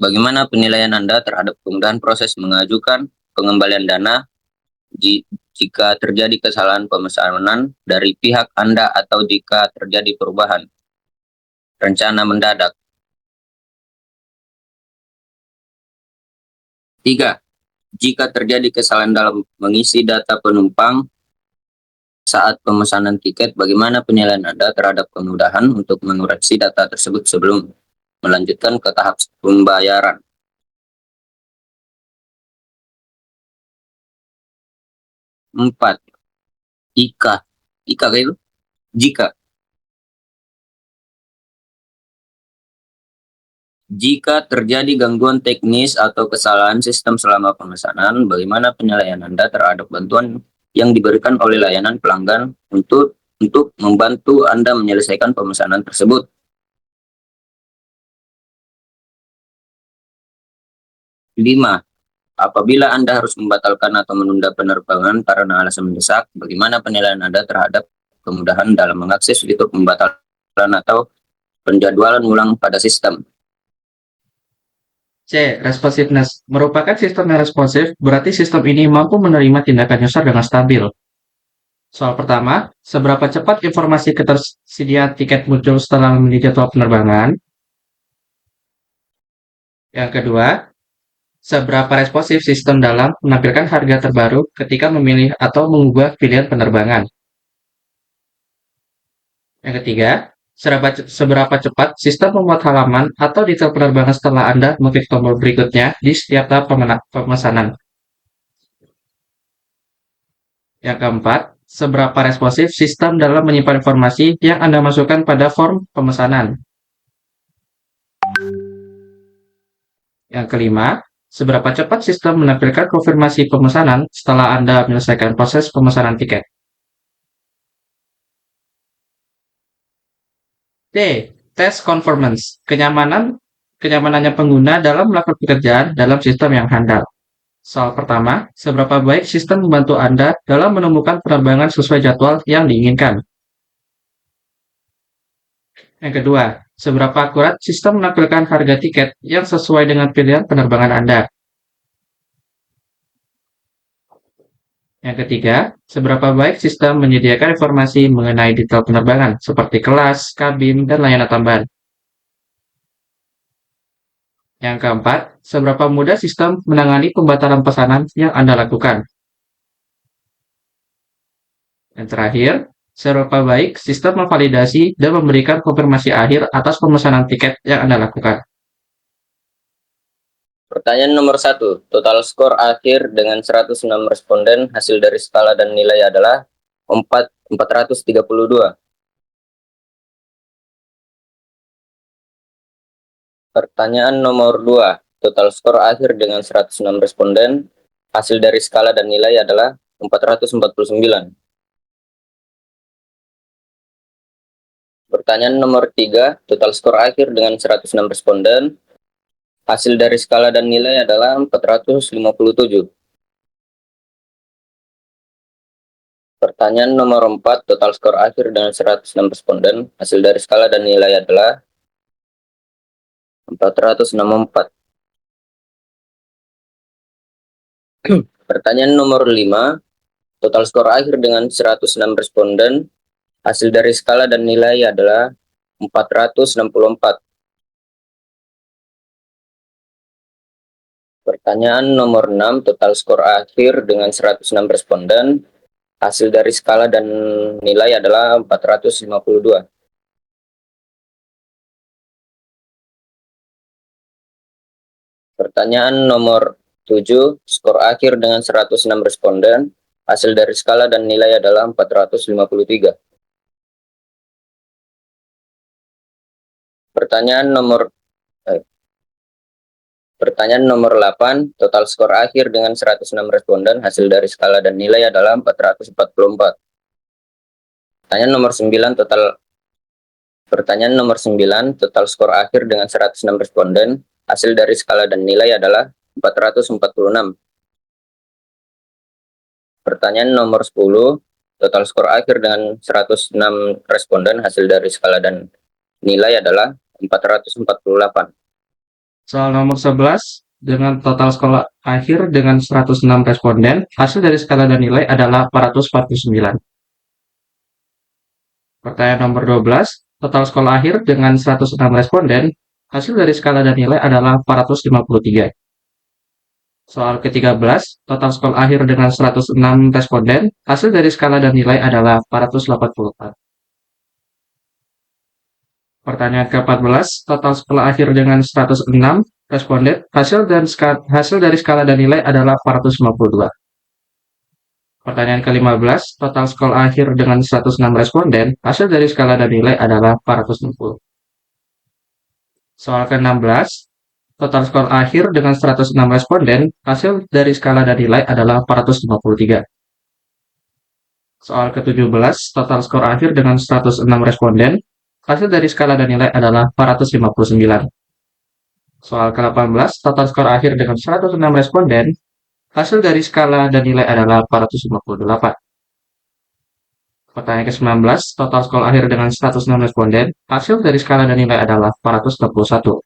Bagaimana penilaian Anda terhadap kemudahan proses mengajukan pengembalian dana jika terjadi kesalahan pemesanan dari pihak Anda atau jika terjadi perubahan rencana mendadak? 3. Jika terjadi kesalahan dalam mengisi data penumpang saat pemesanan tiket, bagaimana penilaian Anda terhadap kemudahan untuk mengoreksi data tersebut sebelum melanjutkan ke tahap pembayaran. 4. Jika kayak itu? Jika terjadi gangguan teknis atau kesalahan sistem selama pemesanan, bagaimana penilaian Anda terhadap bantuan yang diberikan oleh layanan pelanggan untuk membantu Anda menyelesaikan pemesanan tersebut? Lima, apabila Anda harus membatalkan atau menunda penerbangan karena alasan mendesak, bagaimana penilaian Anda terhadap kemudahan dalam mengakses fitur pembatalan atau penjadwalan ulang pada sistem? C. Responsiveness. Merupakan sistem yang responsif, berarti sistem ini mampu menerima tindakan user dengan stabil. Soal pertama, seberapa cepat informasi ketersediaan tiket muncul setelah memilih jadwal penerbangan? Yang kedua, seberapa responsif sistem dalam menampilkan harga terbaru ketika memilih atau mengubah pilihan penerbangan? Yang ketiga, seberapa cepat sistem membuat halaman atau detail penerbangan setelah Anda mengklik tombol berikutnya di setiap tahap pemesanan. Yang keempat, seberapa responsif sistem dalam menyimpan informasi yang Anda masukkan pada form pemesanan. Yang kelima, seberapa cepat sistem menampilkan konfirmasi pemesanan setelah Anda menyelesaikan proses pemesanan tiket. D. Test conformance. Kenyamanannya pengguna dalam melakukan pekerjaan dalam sistem yang handal. Soal pertama, seberapa baik sistem membantu Anda dalam menemukan penerbangan sesuai jadwal yang diinginkan? Yang kedua, seberapa akurat sistem menampilkan harga tiket yang sesuai dengan pilihan penerbangan Anda? Yang ketiga, seberapa baik sistem menyediakan informasi mengenai detail penerbangan seperti kelas, kabin, dan layanan tambahan? Yang keempat, seberapa mudah sistem menangani pembatalan pesanan yang Anda lakukan? Dan terakhir, seberapa baik sistem memvalidasi dan memberikan konfirmasi akhir atas pemesanan tiket yang Anda lakukan? Pertanyaan nomor 1. Total skor akhir dengan 106 responden, hasil dari skala dan nilai adalah 432. Pertanyaan nomor 2. Total skor akhir dengan 106 responden, hasil dari skala dan nilai adalah 449. Pertanyaan nomor 3. Total skor akhir dengan 106 responden, hasil dari skala dan nilai adalah 457. Pertanyaan nomor 4, total skor akhir dengan 106 responden, hasil dari skala dan nilai adalah 464. Pertanyaan nomor 5, total skor akhir dengan 106 responden, hasil dari skala dan nilai adalah 464. Pertanyaan nomor 6, total skor akhir dengan 106 responden, hasil dari skala dan nilai adalah 452. Pertanyaan nomor 7, skor akhir dengan 106 responden, hasil dari skala dan nilai adalah 453. Pertanyaan nomor 8, total skor akhir dengan 106 responden, hasil dari skala dan nilai adalah 444. Pertanyaan nomor 9, total skor akhir dengan 106 responden, hasil dari skala dan nilai adalah 446. Pertanyaan nomor 10, total skor akhir dengan 106 responden, hasil dari skala dan nilai adalah 448. Soal nomor 11, dengan total skor akhir dengan 106 responden, hasil dari skala dan nilai adalah 449. Pertanyaan nomor 12, total skor akhir dengan 106 responden, hasil dari skala dan nilai adalah 453. Soal ke-13, total skor akhir dengan 106 responden, hasil dari skala dan nilai adalah 484. Pertanyaan ke-14, total sekolah akhir dengan 106 responden, hasil dari skala dan nilai adalah 452. Pertanyaan ke-15, total sekolah akhir dengan 106 responden, hasil dari skala dan nilai adalah 460. Soal ke-16, total skor akhir dengan 106 responden, hasil dari skala dan nilai adalah 453. Soal ke-17, total skor akhir dengan 106 responden, hasil dari skala dan nilai adalah 459. Soal ke-18, total skor akhir dengan 106 responden, hasil dari skala dan nilai adalah 458. Pertanyaan ke-19, total skor akhir dengan 106 responden, hasil dari skala dan nilai adalah 461.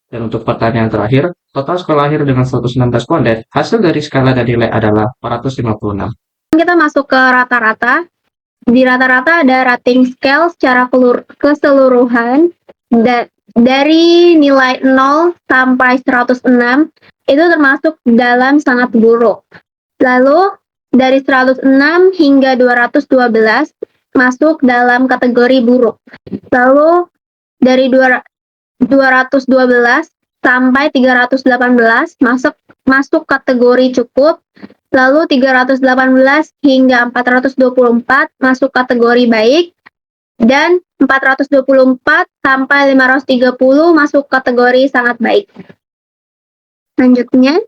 Dan untuk pertanyaan terakhir, total skor akhir dengan 106 responden, hasil dari skala dan nilai adalah 456. Kita masuk ke rata-rata. Di rata-rata ada rating scale secara keseluruhan dari nilai 0 sampai 106 itu termasuk dalam sangat buruk. Lalu dari 106 hingga 212 masuk dalam kategori buruk. Lalu dari 212 sampai 318 masuk kategori cukup. Lalu 318 hingga 424 masuk kategori baik, dan 424 sampai 530 masuk kategori sangat baik. Selanjutnya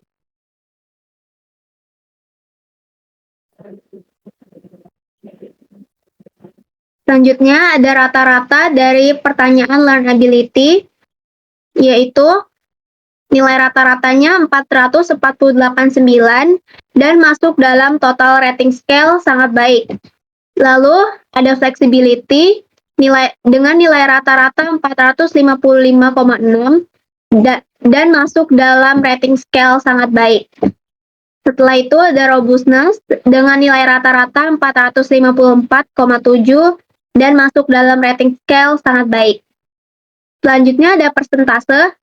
ada rata-rata dari pertanyaan learnability, yaitu nilai rata-ratanya 448,9 dan masuk dalam total rating scale sangat baik. Lalu ada flexibility dengan nilai rata-rata 455,6 dan masuk dalam rating scale sangat baik. Setelah itu ada robustness dengan nilai rata-rata 454,7 dan masuk dalam rating scale sangat baik. Selanjutnya ada persentase.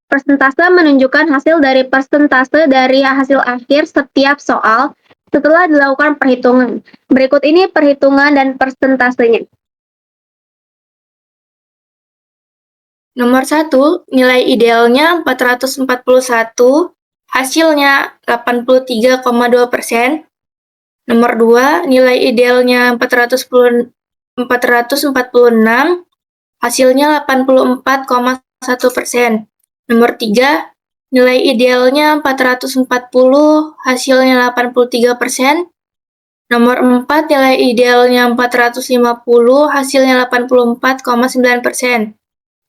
Persentase menunjukkan hasil dari persentase dari hasil akhir setiap soal setelah dilakukan perhitungan. Berikut ini perhitungan dan persentasenya. Nomor 1, nilai idealnya 441, hasilnya 83,2%. Nomor 2, nilai idealnya 446, hasilnya 84,1%. Nomor 3, nilai idealnya 440, hasilnya 83%. Nomor 4, nilai idealnya 450, hasilnya 84,9%.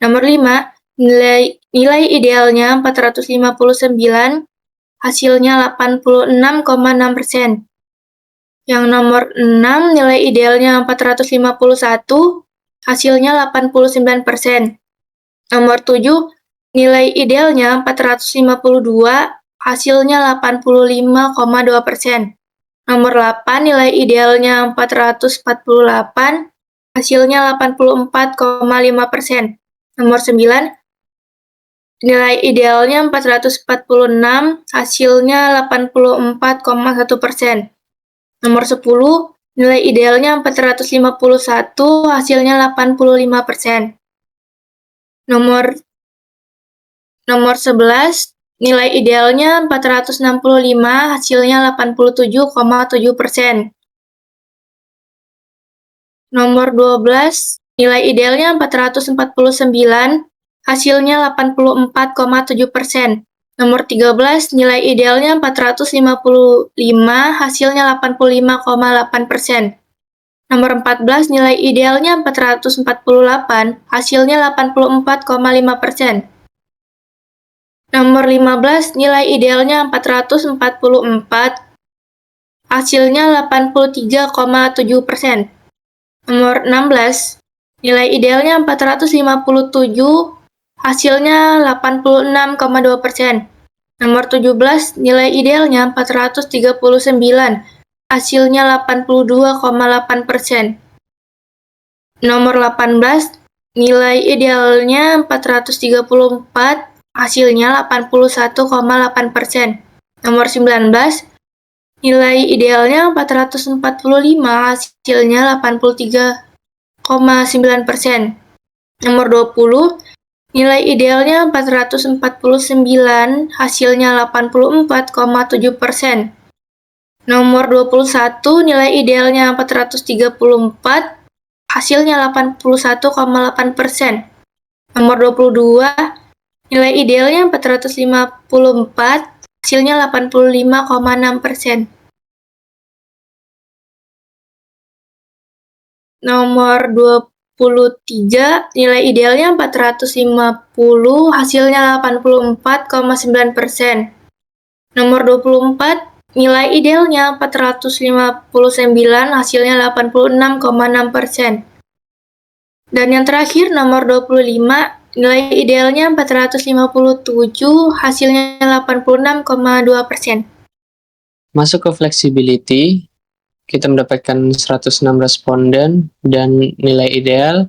Nomor 5, nilai idealnya 459, hasilnya 86,6%. Yang nomor 6, nilai idealnya 451, hasilnya 89%. Nomor 7, nilai idealnya 452, hasilnya 85,2%. Nomor 8, nilai idealnya 448, hasilnya 84,5%. Nomor 9, nilai idealnya 446, hasilnya 84,1%. Nomor 10, nilai idealnya 451, hasilnya 85%. Nomor 11, nilai idealnya 465, hasilnya 87,7%. Nomor 12, nilai idealnya 449, hasilnya 84,7%. Nomor 13, nilai idealnya 455, hasilnya 85,8%. Nomor 14, nilai idealnya 448, hasilnya 84,5%. Nomor 15, nilai idealnya 444, hasilnya 83,7%. Nomor 16, nilai idealnya 457, hasilnya 86,2%. Nomor 17, nilai idealnya 439, hasilnya 82,8%. Nomor 18, nilai idealnya 434, hasilnya 81,8%. Nomor 19, nilai idealnya 445, hasilnya 83,9%. Nomor 20, nilai idealnya 449, hasilnya 84,7%. Nomor 21, nilai idealnya 434, hasilnya 81,8%. Nomor 22, nilai idealnya 454, hasilnya 85,6%. Nomor 23, nilai idealnya 450, hasilnya 84,9%. Nomor 24, nilai idealnya 459, hasilnya 86,6%. Dan yang terakhir, nomor 25, nilai idealnya 457, hasilnya 86,2%. Masuk ke flexibility, kita mendapatkan 106 responden dan nilai ideal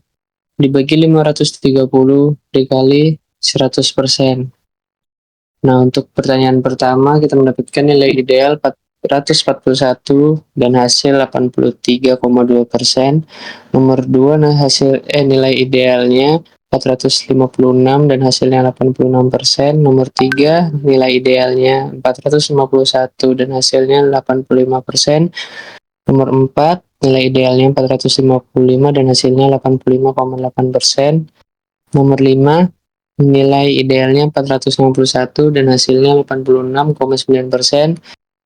dibagi 530 dikali 100%. Nah, untuk pertanyaan pertama kita mendapatkan nilai ideal 441 dan hasil 83,2%. Nomor 2 nilai idealnya 456 dan hasilnya 86%. Nomor 3 nilai idealnya 451 dan hasilnya 85%. Nomor 4 nilai idealnya 455 dan hasilnya 85,8%. Nomor 5 nilai idealnya 461 dan hasilnya 86,9%.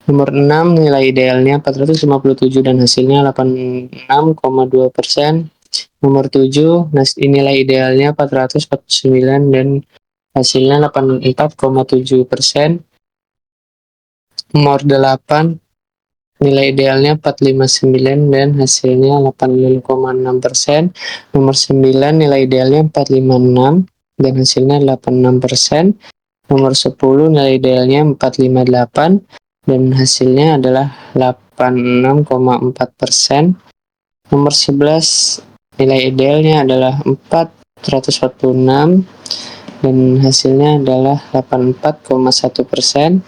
Nomor 6 nilai idealnya 457 dan hasilnya 86,2%. Nomor 7 nilai idealnya 449 dan hasilnya 84,7%. Nomor 8 nilai idealnya 459 dan hasilnya 86,6%. Nomor 9 nilai idealnya 456 dan hasilnya 86%. Nomor 10 nilai idealnya 458 dan hasilnya adalah 86,4%. Nomor 11 nilai idealnya adalah 446 dan hasilnya adalah 84,1%.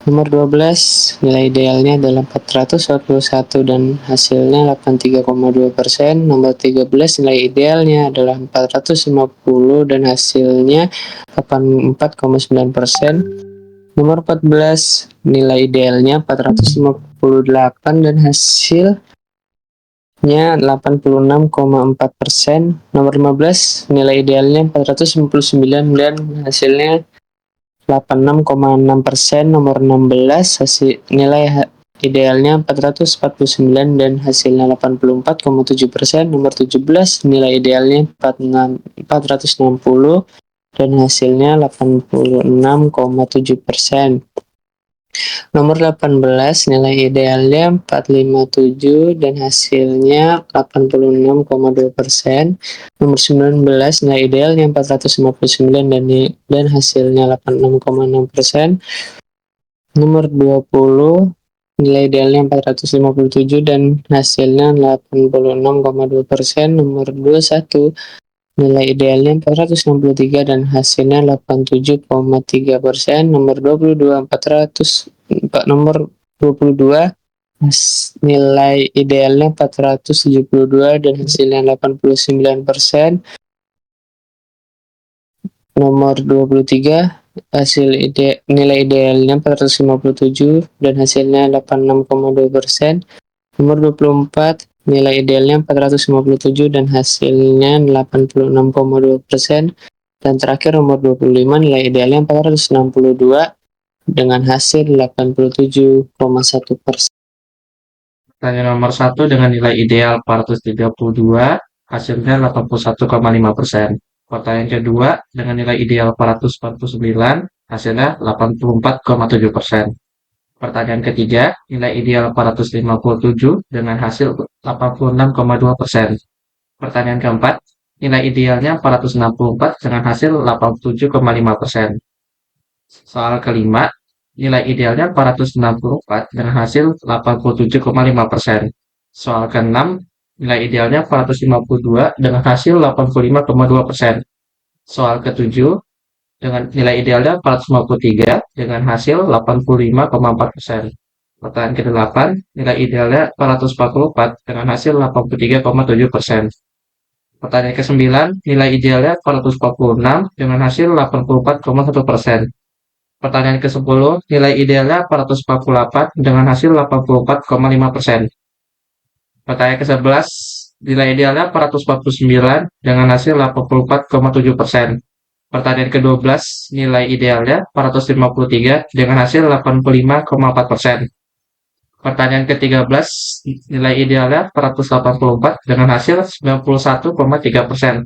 Nomor 12 nilai idealnya adalah 441 dan hasilnya 83,2%. Nomor 13 nilai idealnya adalah 450 dan hasilnya 84,9%. Nomor 14 nilai idealnya 458 dan hasilnya 86,4%. Nomor 15 nilai idealnya 459 dan hasilnya 86,6%. Nomor 16 nilai idealnya 449 dan hasilnya 84,7%. Nomor 17 nilai idealnya 460 dan hasilnya 86,7%. Nomor 18 nilai idealnya 457 dan hasilnya 86,2%. Nomor 19 nilai idealnya 459 dan hasilnya 86,6%. Nomor 20 nilai idealnya 457 dan hasilnya 86,2%. Nomor 21 nilai idealnya 463 dan hasilnya 87,3%. Nomor 22 nilai idealnya 472 dan hasilnya 89%. Nomor 23 nilai idealnya 457 dan hasilnya 86,2%. Nomor 24 nilai idealnya 457 dan hasilnya 86,2%. Dan terakhir nomor 25 nilai idealnya 462 dengan hasil 87,1%. Pertanyaan nomor 1 dengan nilai ideal 432, hasilnya 81,5%. Pertanyaan kedua dengan nilai ideal 449, hasilnya 84,7%. Pertanyaan ketiga, nilai ideal 457 dengan hasil 86,2%. Pertanyaan keempat, nilai idealnya 464 dengan hasil 87,5%. Soal kelima, nilai idealnya 464 dengan hasil 87,5%. Soal keenam, nilai idealnya 452 dengan hasil 85,2%. Soal ketujuh, dengan nilai idealnya 453 dengan hasil 85,4%. Pertanyaan ke-8, nilai idealnya 444 dengan hasil 83,7%. Pertanyaan ke-9, nilai idealnya 446 dengan hasil 84,1%. Pertanyaan ke-10, nilai idealnya 448 dengan hasil 84,5%. Pertanyaan ke-11, nilai idealnya 449 dengan hasil 84,7%. Pertanyaan ke-12, nilai idealnya 453 dengan hasil 85,4%. Pertanyaan ke-13, nilai idealnya 484 dengan hasil 91,3%.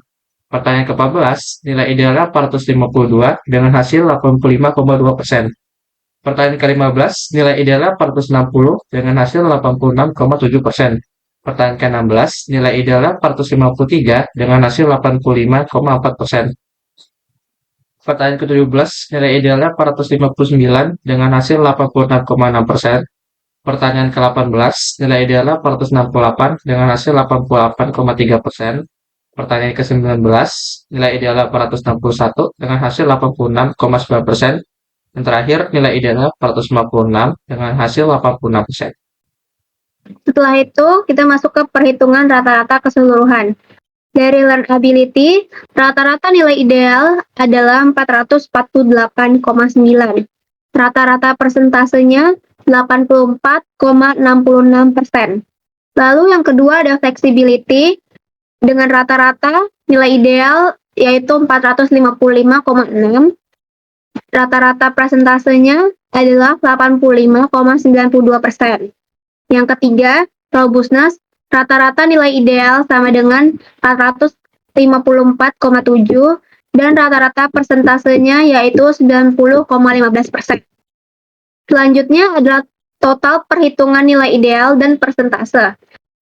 Pertanyaan ke-14, nilai idealnya 452 dengan hasil 85,2%. Pertanyaan ke-15, nilai idealnya 460 dengan hasil 86,7%. Pertanyaan ke-16, nilai idealnya 453 dengan hasil 85,4%. Pertanyaan ke-17, nilai idealnya 459 dengan hasil 86,6%. Pertanyaan ke-18, nilai idealnya 468 dengan hasil 88,3%. Pertanyaan ke-19, nilai idealnya 461 dengan hasil 86,9%. Dan terakhir, nilai idealnya 456 dengan hasil 86%. Setelah itu, kita masuk ke perhitungan rata-rata keseluruhan. Dari learnability, rata-rata nilai ideal adalah 448,9. Rata-rata persentasenya 84,66%. Lalu yang kedua ada flexibility, dengan rata-rata nilai ideal yaitu 455,6. Rata-rata persentasenya adalah 85,92%. Yang ketiga, robustness, rata-rata nilai ideal sama dengan 454,7 dan rata-rata persentasenya yaitu 90,15%. Selanjutnya adalah total perhitungan nilai ideal dan persentase.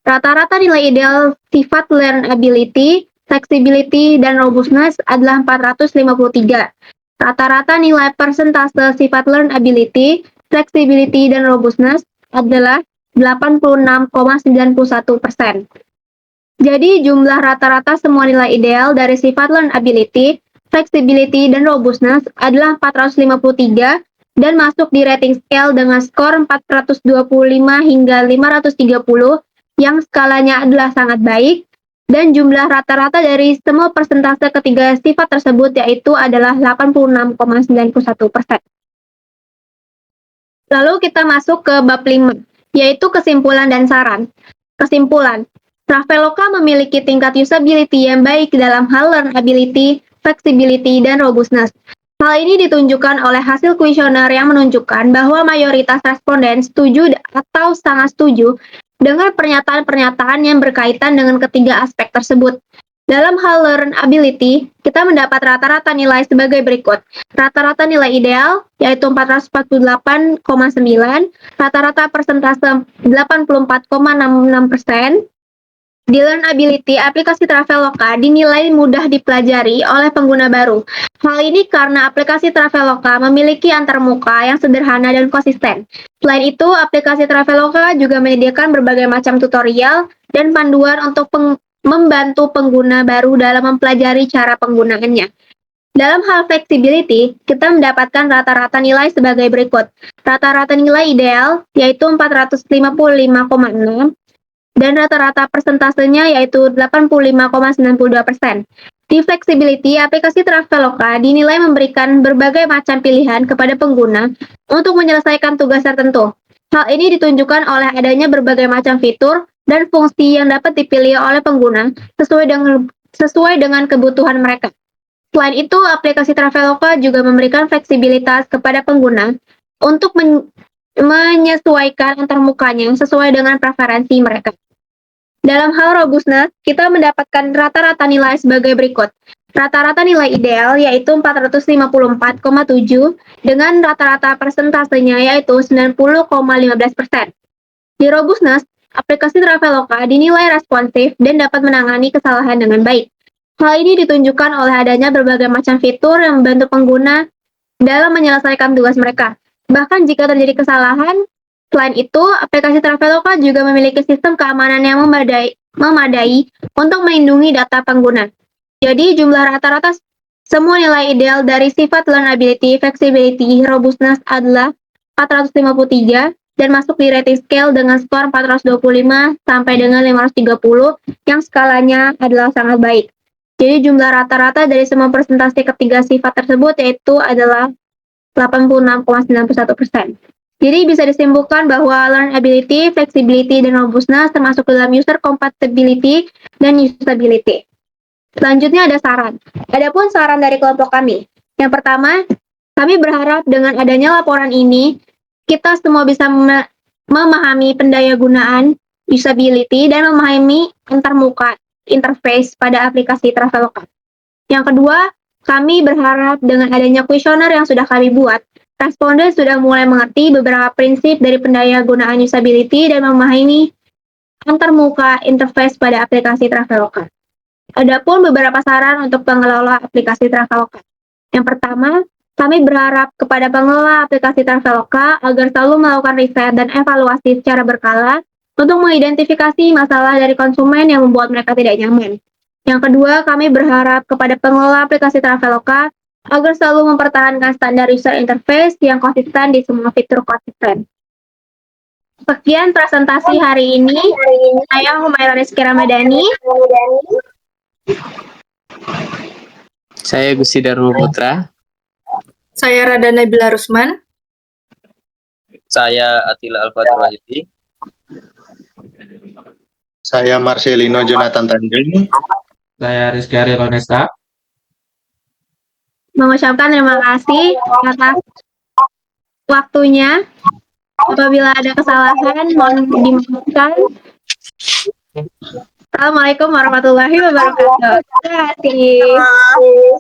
Rata-rata nilai ideal sifat learnability, flexibility, dan robustness adalah 453. Rata-rata nilai persentase sifat learnability, flexibility, dan robustness adalah 86,91%. Jadi jumlah rata-rata semua nilai ideal dari sifat learnability, flexibility, dan robustness adalah 453 dan masuk di rating scale dengan skor 425 hingga 530 yang skalanya adalah sangat baik, dan jumlah rata-rata dari semua persentase ketiga sifat tersebut yaitu adalah 86,91%. Lalu kita masuk ke bab 5, yaitu kesimpulan dan saran. Kesimpulan, Traveloka memiliki tingkat usability yang baik dalam hal learnability, flexibility, dan robustness. Hal ini ditunjukkan oleh hasil kuesioner yang menunjukkan bahwa mayoritas responden setuju atau sangat setuju dengan pernyataan-pernyataan yang berkaitan dengan ketiga aspek tersebut. Dalam hal learnability, kita mendapat rata-rata nilai sebagai berikut. Rata-rata nilai ideal, yaitu 448,9, rata-rata persentase 84,66%. Di learnability, aplikasi Traveloka dinilai mudah dipelajari oleh pengguna baru. Hal ini karena aplikasi Traveloka memiliki antarmuka yang sederhana dan konsisten. Selain itu, aplikasi Traveloka juga menyediakan berbagai macam tutorial dan panduan untuk membantu pengguna baru dalam mempelajari cara penggunaannya. Dalam hal flexibility, kita mendapatkan rata-rata nilai sebagai berikut. Rata-rata nilai ideal, yaitu 455,6, dan rata-rata persentasenya yaitu 85,92%. Di flexibility, aplikasi Traveloka dinilai memberikan berbagai macam pilihan kepada pengguna untuk menyelesaikan tugas tertentu. Hal ini ditunjukkan oleh adanya berbagai macam fitur dan fungsi yang dapat dipilih oleh pengguna sesuai dengan kebutuhan mereka. Selain itu, aplikasi Traveloka juga memberikan fleksibilitas kepada pengguna untuk menyesuaikan antarmukanya sesuai dengan preferensi mereka. Dalam hal robustness, kita mendapatkan rata-rata nilai sebagai berikut. Rata-rata nilai ideal yaitu 454,7 dengan rata-rata persentasenya yaitu 90,15%. Di robustness, aplikasi Traveloka dinilai responsif dan dapat menangani kesalahan dengan baik. Hal ini ditunjukkan oleh adanya berbagai macam fitur yang membantu pengguna dalam menyelesaikan tugas mereka. Bahkan jika terjadi kesalahan, selain itu, aplikasi Traveloka juga memiliki sistem keamanan yang memadai untuk melindungi data pengguna. Jadi, jumlah rata-rata semua nilai ideal dari sifat learnability, flexibility, robustness adalah 453 dan masuk di rating scale dengan skor 425 sampai dengan 530 yang skalanya adalah sangat baik. Jadi jumlah rata-rata dari semua presentasi ketiga sifat tersebut yaitu adalah 86,91%. Jadi bisa disimpulkan bahwa learnability, flexibility, dan robustness termasuk dalam user compatibility dan usability. Selanjutnya ada saran. Adapun saran dari kelompok kami. Yang pertama, kami berharap dengan adanya laporan ini, kita semua bisa memahami pendayagunaan usability dan memahami antarmuka interface pada aplikasi Traveloka. Yang kedua, kami berharap dengan adanya kuesioner yang sudah kami buat, responden sudah mulai mengerti beberapa prinsip dari pendayagunaan usability dan memahami antarmuka interface pada aplikasi Traveloka. Adapun beberapa saran untuk pengelola aplikasi Traveloka. Yang pertama, kami berharap kepada pengelola aplikasi Traveloka agar selalu melakukan riset dan evaluasi secara berkala untuk mengidentifikasi masalah dari konsumen yang membuat mereka tidak nyaman. Yang kedua, kami berharap kepada pengelola aplikasi Traveloka agar selalu mempertahankan standar user interface yang konsisten di semua fitur konsisten. Sekian presentasi hari ini. Saya Humaira Rizky Ramadhani. Saya Gusti Dharma Putra. Saya Rada Nabila Rusman. Saya Attila Al-Fatur Wahyudi. Saya Marcelino Jonathan Tanjung. Saya Rizky Ariel Onesta. Mengucapkan terima kasih atas waktunya. Apabila ada kesalahan, mohon dimaafkan. Assalamualaikum warahmatullahi wabarakatuh. Terima kasih.